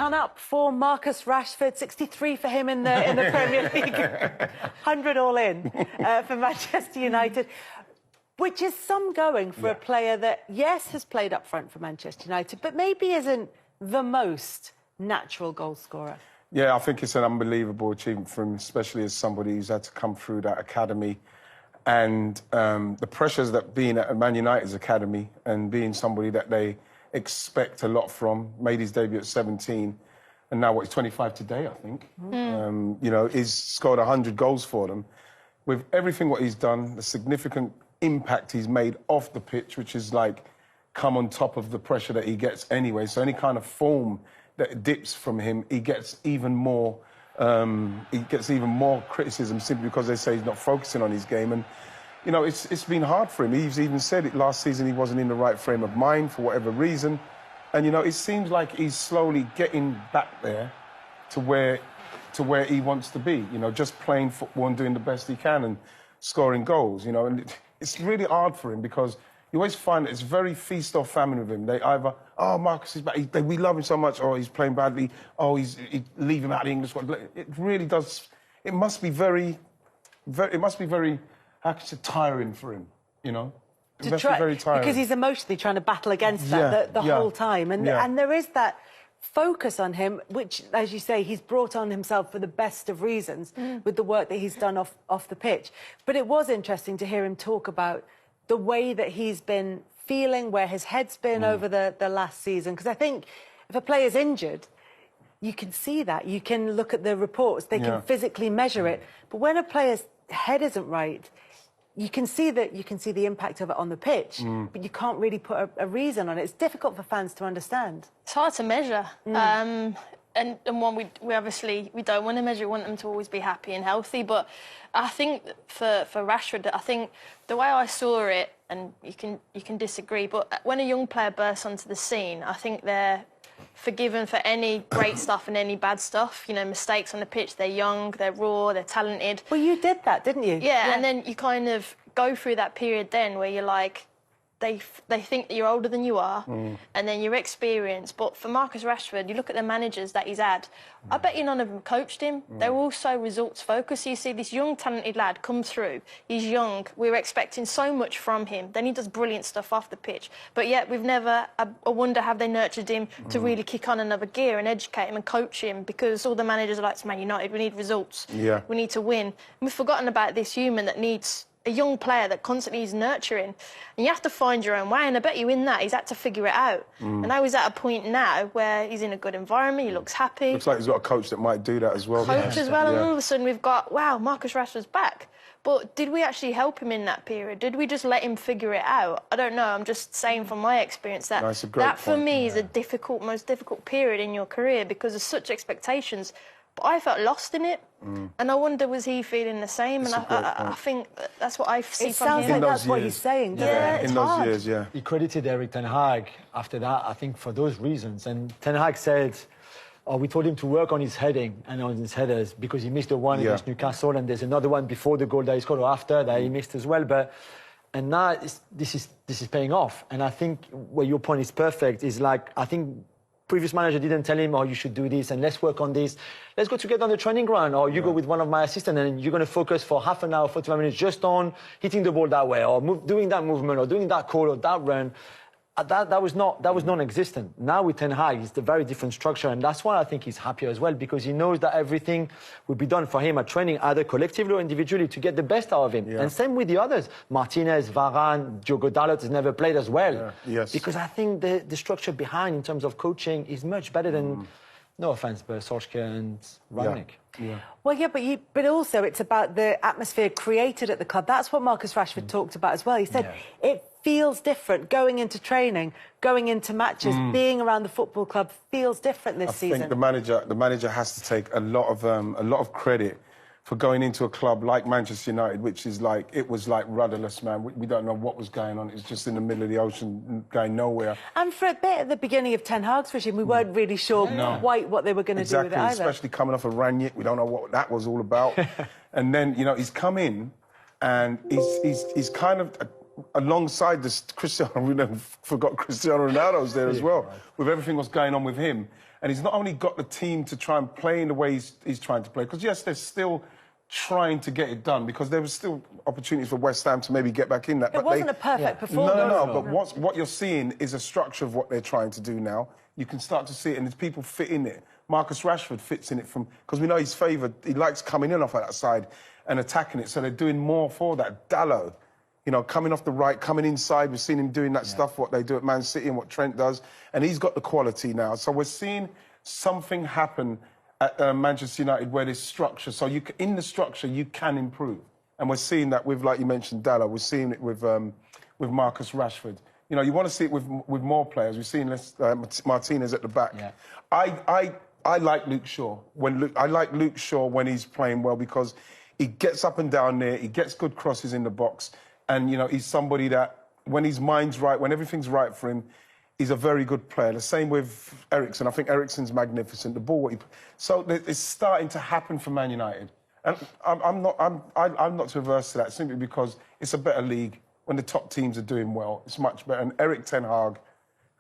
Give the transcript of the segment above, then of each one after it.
ton up for Marcus Rashford, 63 for him in the Premier League, 100 all in for Manchester United, which is some going for a player that, yes, has played up front for Manchester United, but maybe isn't the most natural goal scorer. Yeah, I think it's an unbelievable achievement for him, especially as somebody who's had to come through that academy. And the pressures that being at Man United's academy and being somebody that they expect a lot from, made his debut at 17, and now, he's 25 today, I think. You know, he's scored 100 goals for them. With everything what he's done, the significant impact he's made off the pitch, which is like come on top of the pressure that he gets anyway. So any kind of form that dips from him, he gets even more criticism simply because they say he's not focusing on his game. And, you know, it's been hard for him. He's even said it last season, he wasn't in the right frame of mind for whatever reason. And, you know, it seems like he's slowly getting back there to where he wants to be, you know, just playing football and doing the best he can and scoring goals, you know. And it's really hard for him because you always find that it's very feast or famine with him. They either, oh, Marcus is back, we love him so much, or he's playing badly, oh, leave him out of the English squad. It really does, it must be very, how can you say, tiring for him, you know? It must be very tiring. Because he's emotionally trying to battle against that the whole time. And there is that focus on him, which, as you say, he's brought on himself for the best of reasons with the work that he's done off the pitch. But it was interesting to hear him talk about the way that he's been feeling, where his head's been over the last season. Because I think if a player's injured, you can see that. You can look at the reports. They can physically measure it. But when a player's head isn't right, you can see the impact of it on the pitch, but you can't really put a reason on it. It's difficult for fans to understand. It's hard to measure. And one we obviously we don't want to measure. We want them to always be happy and healthy. But I think for Rashford, I think the way I saw it, and you can disagree, but when a young player bursts onto the scene, I think they're forgiven for any great stuff and any bad stuff. You know, mistakes on the pitch. They're young, they're raw, they're talented. Well, you did that, didn't you? Yeah, and then you kind of go through that period then where you're like, they think that you're older than you are, and then you're experienced. But for Marcus Rashford, you look at the managers that he's had, I bet you none of them coached him. They're all so results-focused. You see this young, talented lad come through. He's young. We were expecting so much from him. Then he does brilliant stuff off the pitch. But yet we've never, I wonder, have they nurtured him to really kick on another gear and educate him and coach him? Because all the managers are like, it's Man United, we need results. Yeah. We need to win. And we've forgotten about this human that needs a young player that constantly is nurturing. And you have to find your own way, and I bet you in that he's had to figure it out. And now he's at a point now where he's in a good environment, he looks happy. Looks like he's got a coach that might do that as well. Coach as well, and all of a sudden we've got, wow, Marcus Rashford's back. But did we actually help him in that period? Did we just let him figure it out? I don't know, I'm just saying from my experience that that for me is a most difficult period in your career because there's such expectations. But I felt lost in it, and I wonder, was he feeling the same? And I think that's what I see from him. It sounds like that's what he's saying. Yeah, it's in hard. those years, He credited Erik Ten Hag after that, I think, for those reasons. And Ten Hag said, oh, we told him to work on his heading and on his headers because he missed the one against Newcastle, and there's another one before the goal that he scored or after that he missed as well. And now this is paying off. And I think where your point is perfect is like, I think previous manager didn't tell him, oh, you should do this and let's work on this. Let's go together on the training ground, or you go with one of my assistants and you're going to focus for half an hour, 45 minutes just on hitting the ball that way, or doing that movement, or doing that call or that run. That was non-existent. Now with Ten Hag, it's a very different structure, and that's why I think he's happier as well, because he knows that everything will be done for him at training, either collectively or individually, to get the best out of him. And same with the others. Martinez, Varane, Diogo Dalot has never played as well. Because I think the structure behind, in terms of coaching, is much better than, no offence, but Solskjaer and Rangnick. Well, but also it's about the atmosphere created at the club. That's what Marcus Rashford talked about as well. He said it feels different going into training, going into matches, being around the football club feels different this season. I think the manager has to take a lot of credit for going into a club like Manchester United, which is like, it was like rudderless, man. We don't know what was going on. It was just in the middle of the ocean, going nowhere. And for a bit at the beginning of Ten Hag's regime, we weren't really sure quite what they were going to do with it either. Especially coming off of Rangnick, we don't know what that was all about. And then, you know, he's come in and he's kind of alongside this Cristiano. We never forgot Cristiano Ronaldo's there as well, with everything that's going on with him. And he's not only got the team to try and play in the way he's trying to play, because, yes, they're still trying to get it done, because there was still opportunities for West Ham to maybe get back in that. It wasn't a perfect performance. No. But what you're seeing is a structure of what they're trying to do now. You can start to see it, and there's people fit in it. Marcus Rashford fits in it because we know he's favoured. He likes coming in off that side and attacking it, so they're doing more for that. Dalot, you know, coming off the right, coming inside. We've seen him doing that stuff, what they do at Man City and what Trent does, and he's got the quality now. So we're seeing something happen at Manchester United where there's structure. So in the structure, you can improve. And we're seeing that with, like you mentioned, Dalot. We're seeing it with Marcus Rashford. You know, you want to see it with more players. We've seen this, Martinez at the back. Yeah. I like Luke Shaw. I like Luke Shaw when he's playing well, because he gets up and down there, he gets good crosses in the box, and, you know, he's somebody that, when his mind's right, when everything's right for him, he's a very good player. The same with Eriksen. I think Eriksen's magnificent. The ball, so it's starting to happen for Man United, and I'm not too averse to that, simply because it's a better league. When the top teams are doing well, it's much better. And Erik ten Hag,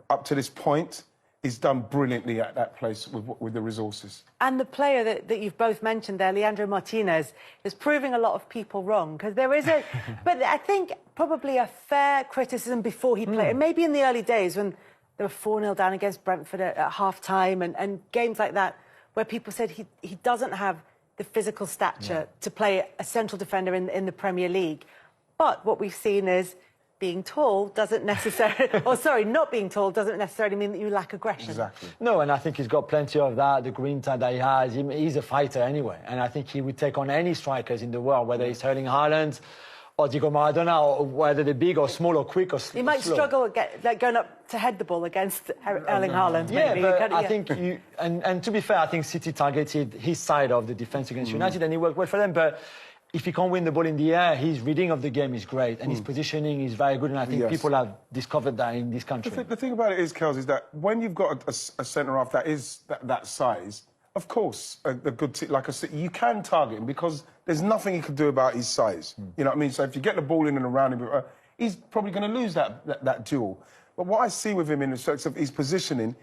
up to this point, he's done brilliantly at that place with the resources. And the player that you've both mentioned there, Leandro Martinez, is proving a lot of people wrong, because there is a... but I think probably a fair criticism before he played, maybe in the early days when they were 4-0 down against Brentford at half-time and games like that, where people said he doesn't have the physical stature to play a central defender in the Premier League. But what we've seen is being tall doesn't necessarily... or, sorry, not being tall doesn't necessarily mean that you lack aggression. Exactly. No, and I think he's got plenty of that, the grinta that he has. He's a fighter anyway, and I think he would take on any strikers in the world, whether it's Erling Haaland or Diego Maradona, or whether they're big or small or quick or slow. He might struggle going up to head the ball against Erling Haaland. Yeah, maybe. but I think and to be fair, I think City targeted his side of the defence against United, and he worked well for them, but if he can't win the ball in the air, his reading of the game is great, and his positioning is very good, and I think people have discovered that in this country. The thing about it is, Kels, is that when you've got a centre-half that is that size, of course, a good like I said, you can target him, because there's nothing he can do about his size. You know what I mean? So if you get the ball in and around him, he's probably going to lose that duel. But what I see with him in the sense of his positioning,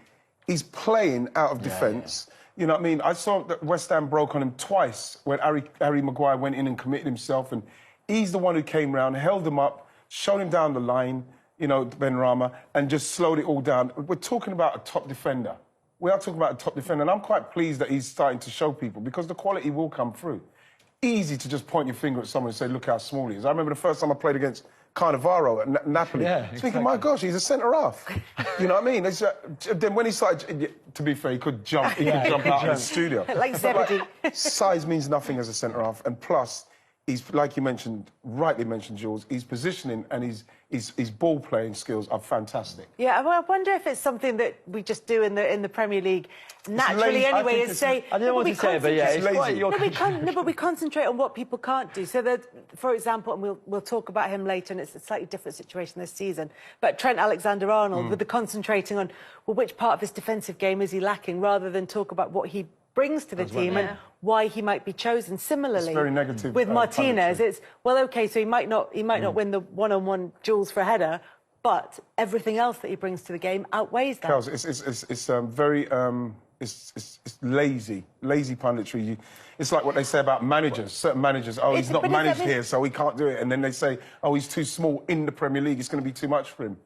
he's playing out of defence. You know what I mean? I saw that West Ham broke on him twice when Harry Maguire went in and committed himself, and he's the one who came round, held him up, showed him down the line, you know, Benrahma, and just slowed it all down. We're talking about a top defender. We are talking about a top defender, and I'm quite pleased that he's starting to show people, because the quality will come through. Easy to just point your finger at someone and say, look how small he is. I remember the first time I played against Cannavaro at Napoli. Thinking, my gosh, he's a centre-half. You know what I mean? Then when he started, to be fair, he could jump, jump out of the studio. Like Zebedee. Size means nothing as a centre-half, and plus, he's, like you mentioned, rightly mentioned, Jules, his positioning and his ball-playing skills are fantastic. Yeah, I wonder if it's something that we just do in the Premier League naturally anyway, is say... I didn't want to say it, but yeah, it's lazy. No, but we concentrate on what people can't do. So that, for example, and we'll talk about him later, and it's a slightly different situation this season, but Trent Alexander-Arnold, with the concentrating on, well, which part of his defensive game is he lacking, rather than talk about what he brings to the team and why he might be chosen. Similarly, it's very negative, with Martinez, it's, well, OK, so he might not win the one-on-one duels for a header, but everything else that he brings to the game outweighs that. Kels, it's very... It's lazy punditry. It's like what they say about managers. Certain managers, he's not managed here, so he can't do it. And then they say, he's too small in the Premier League. It's going to be too much for him.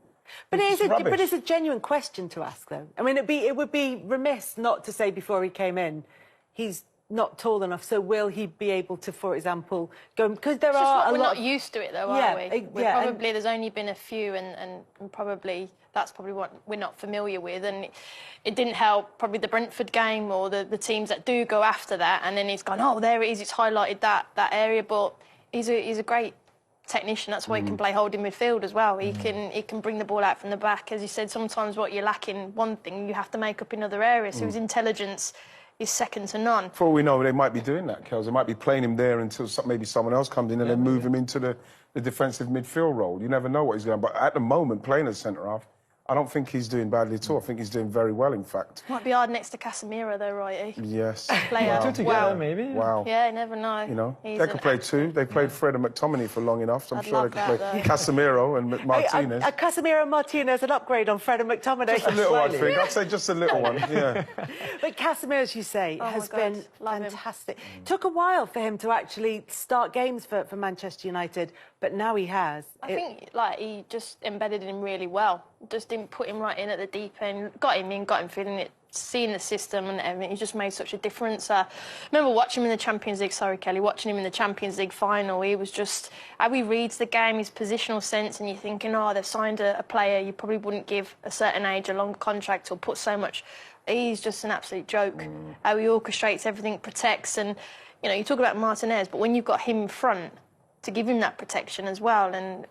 But it's a genuine question to ask, though. I mean, it would be remiss not to say before he came in, he's not tall enough. So will he be able to, for example, go? Because there are a lot. We're not used to it, though, are we? Probably there's only been a few, and probably that's probably what we're not familiar with, and it didn't help probably the Brentford game or the teams that do go after that, and then he's gone, oh, there it is, it's highlighted that area, but he's a great technician. That's why he can play holding midfield as well. He can bring the ball out from the back. As you said, sometimes what you're lacking one thing, you have to make up in other areas. So his intelligence is second to none. For all we know, they might be doing that, Kels. They might be playing him there until maybe someone else comes in and then move him into the defensive midfield role. You never know what he's going to... But at the moment, playing as centre-half, I don't think he's doing badly at all. I think he's doing very well, in fact. Might be hard next to Casemiro, though, Wrighty. Yes. Player. Two together, Wow. maybe. Wow. Yeah, you never know. You know, He's they could play two. They played Fred and McTominay for long enough, so I'm I'd sure love they could that, play though. Casemiro and Martinez. Casemiro and Martinez, an upgrade on Fred and McTominay. Just a little one, I think. I'd say just a little one, yeah. But Casemiro, as you say, Oh has my God, been love him. fantastic. Took a while for him to actually start games for Manchester United, but now he has. I think like he just embedded him really well. Just didn't put him right in at the deep end. Got him in, got him feeling it, seeing the system and everything. He just made such a difference. I remember watching him in the Champions League. Sorry, Kelly. Watching him in the Champions League final. He was just how he reads the game, his positional sense, and you're thinking, oh, they've signed a player you probably wouldn't give a certain age a longer contract or put so much. He's just an absolute joke. How he orchestrates everything, protects, and you know, you talk about Martinez, but when you've got him in front, to give him that protection as well. And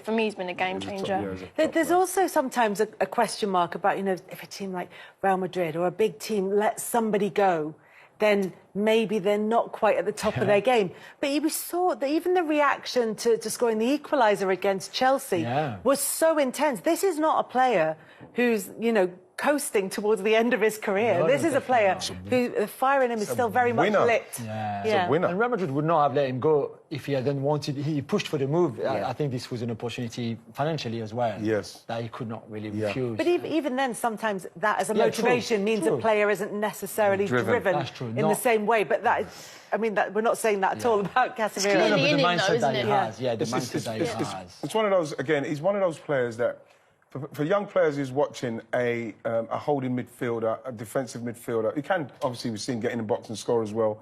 for me, he's been a game changer. There's also sometimes a question mark about, you know, if a team like Real Madrid or a big team lets somebody go, then maybe they're not quite at the top of their game. But we saw that even the reaction to scoring the equaliser against Chelsea was so intense. This is not a player who's, you know, coasting towards the end of his career. No, this is a player who the fire in him is still very much lit. Yeah. It's a winner. And Real Madrid would not have let him go if he hadn't wanted. He pushed for the move. I think this was an opportunity financially as well. Yes. That he could not really refuse. But even then, sometimes that as a motivation means a player isn't necessarily driven in the same way. But that is, I mean, we're not saying that at all about Casemiro. Clearly in the it, mindset though, that isn't he it? has. Yeah, the mindset that he has. It's one of those, again, he's one of those players that, for young players who's watching a holding midfielder, a defensive midfielder, he can, obviously, we've seen get in the box and score as well,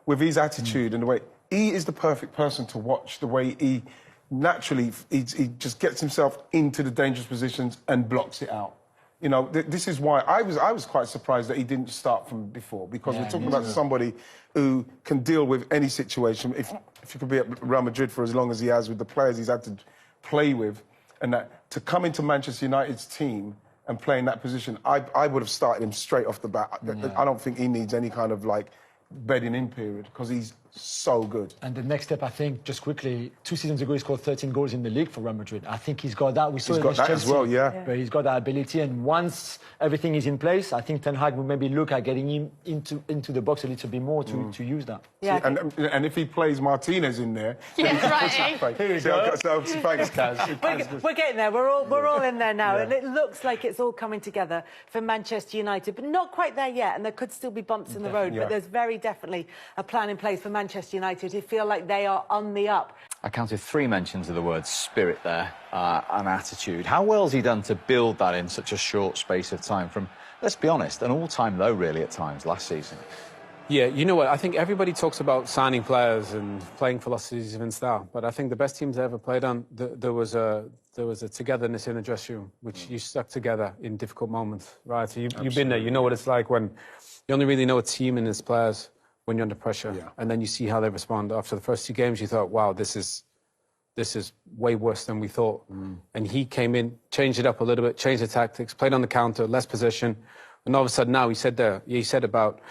with his attitude and the way, he is the perfect person to watch, the way he naturally, he just gets himself into the dangerous positions and blocks it out. You know, this is why I was quite surprised that he didn't start from before, because we're talking about somebody who can deal with any situation. If you could be at Real Madrid for as long as he has with the players he's had to play with, and that to come into Manchester United's team and play in that position, I would have started him straight off the bat. I don't think he needs any kind of like bedding in period, because he's so good. And the next step, I think, just quickly, 2 seasons ago, he scored 13 goals in the league for Real Madrid. I think he's got that. We saw he's got that Chelsea, as well, yeah. But he's got that ability, and once everything is in place, I think Ten Hag will maybe look at getting him into the box a little bit more to use that. Yeah. See, and if he plays Martinez in there, Here we go. Thanks, Kaz. We're getting there. We're all in there now, and it looks like it's all coming together for Manchester United, but not quite there yet. And there could still be bumps in the road, but there's very definitely a plan in place for Manchester United who feel like they are on the up. I counted 3 mentions of the word spirit there, and attitude. How well has he done to build that in such a short space of time from, let's be honest, an all-time low really at times last season? Yeah, you know what, I think everybody talks about signing players and playing philosophies and style, but I think the best teams I ever played on, there was a togetherness in the dressing room, which you stuck together in difficult moments, right? So you've been there, you know what it's like when you only really know a team and its players when you're under pressure, and then you see how they respond. After the first 2 games, you thought, wow, this is way worse than we thought. And he came in, changed it up a little bit, changed the tactics, played on the counter, less possession. And all of a sudden now he said about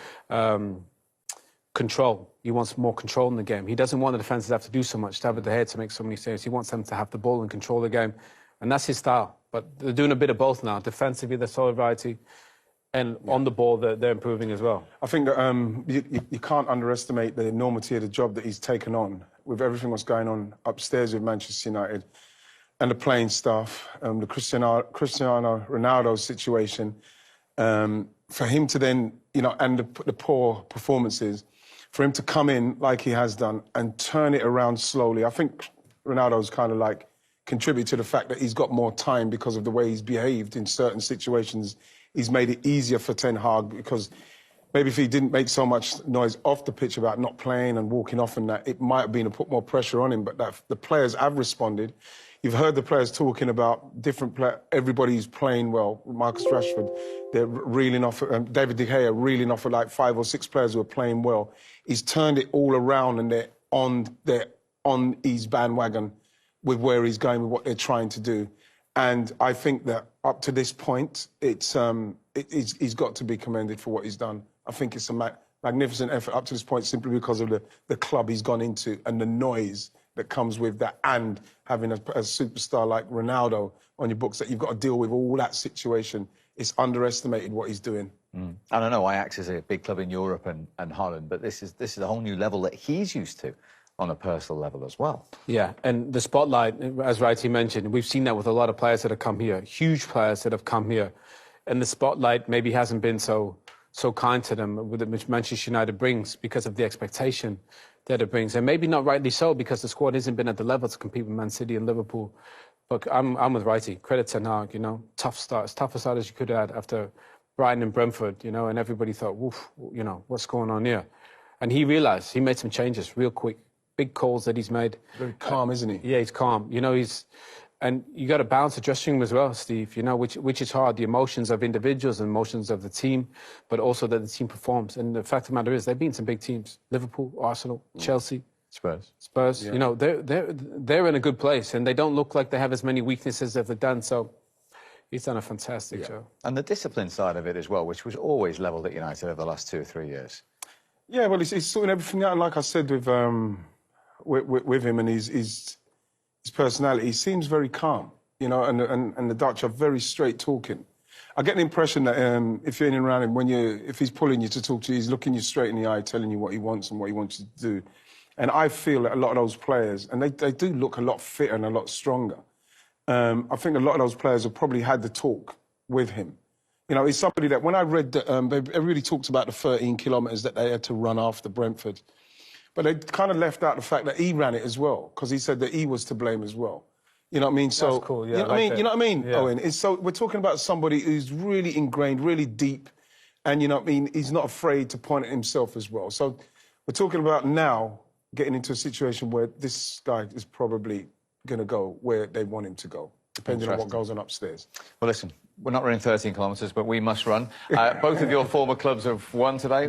control. He wants more control in the game. He doesn't want the defenses to have to do so much, to have the head to make so many saves. He wants them to have the ball and control the game. And that's his style. But they're doing a bit of both now. Defensively, they're solid variety. And on the ball, they're improving as well. I think that you can't underestimate the enormity of the job that he's taken on with everything that's going on upstairs with Manchester United and the playing staff, the Cristiano Ronaldo situation. For him to then, you know, and the poor performances, for him to come in like he has done and turn it around slowly. I think Ronaldo's kind of like contributed to the fact that he's got more time because of the way he's behaved in certain situations. He's made it easier for Ten Hag, because maybe if he didn't make so much noise off the pitch about not playing and walking off and that, it might have been to put more pressure on him. But that the players have responded. You've heard the players talking about different players. Everybody's playing well. Marcus Rashford, they're reeling off. David De Gea reeling off of like 5 or 6 players who are playing well. He's turned it all around, and they're on his bandwagon with where he's going, with what they're trying to do. And I think that up to this point, he's got to be commended for what he's done. I think it's a magnificent effort up to this point, simply because of the club he's gone into and the noise that comes with that, and having a superstar like Ronaldo on your books, that you've got to deal with all that situation. It's underestimated what he's doing. I don't know, Ajax is a big club in Europe and Holland, but this is a whole new level that he's used to on a personal level as well. Yeah, and the spotlight, as Wright mentioned, we've seen that with a lot of players that have come here, huge players that have come here, and the spotlight maybe hasn't been so kind to them, which Manchester United brings because of the expectation that it brings, and maybe not rightly so because the squad hasn't been at the level to compete with Man City and Liverpool. But I'm with Wrighty. Credit Ten Hag, you know, tough start, as tough a start as you could have had after Brighton and Brentford, you know, and everybody thought, woof, you know, what's going on here? And he realised, he made some changes real quick, big calls that he's made. Very calm, isn't he? Yeah, he's calm. You know, and you got to balance the dressing room as well, Steve, you know, which is hard, the emotions of individuals and emotions of the team, but also that the team performs. And the fact of the matter is, they've been some big teams, Liverpool, Arsenal, Chelsea. Spurs, yeah. You know, they're in a good place, and they don't look like they have as many weaknesses as they've done. So he's done a fantastic job. And the discipline side of it as well, which was always levelled at United over the last 2 or 3 years. Yeah, well, he's sorting everything out. And like I said, with him and his personality, he seems very calm. You know, and the Dutch are very straight talking. I get the impression that if you're in and around him, if he's pulling you to talk to you, he's looking you straight in the eye, telling you what he wants and what he wants you to do. And I feel that a lot of those players, and they do look a lot fitter and a lot stronger. I think a lot of those players have probably had the talk with him. You know, he's somebody that, when I read that, everybody talks about the 13 kilometres that they had to run after Brentford. But they kind of left out the fact that he ran it as well, because he said that he was to blame as well. You know what I mean? So, that's cool, yeah. You know what I mean? You know what I mean, yeah. Owen? So we're talking about somebody who's really ingrained, really deep, and you know what I mean? He's not afraid to point at himself as well. So we're talking about now getting into a situation where this guy is probably going to go where they want him to go, depending on what goes on upstairs. Well, listen, we're not running 13 kilometres, but we must run. Both of your former clubs have won today.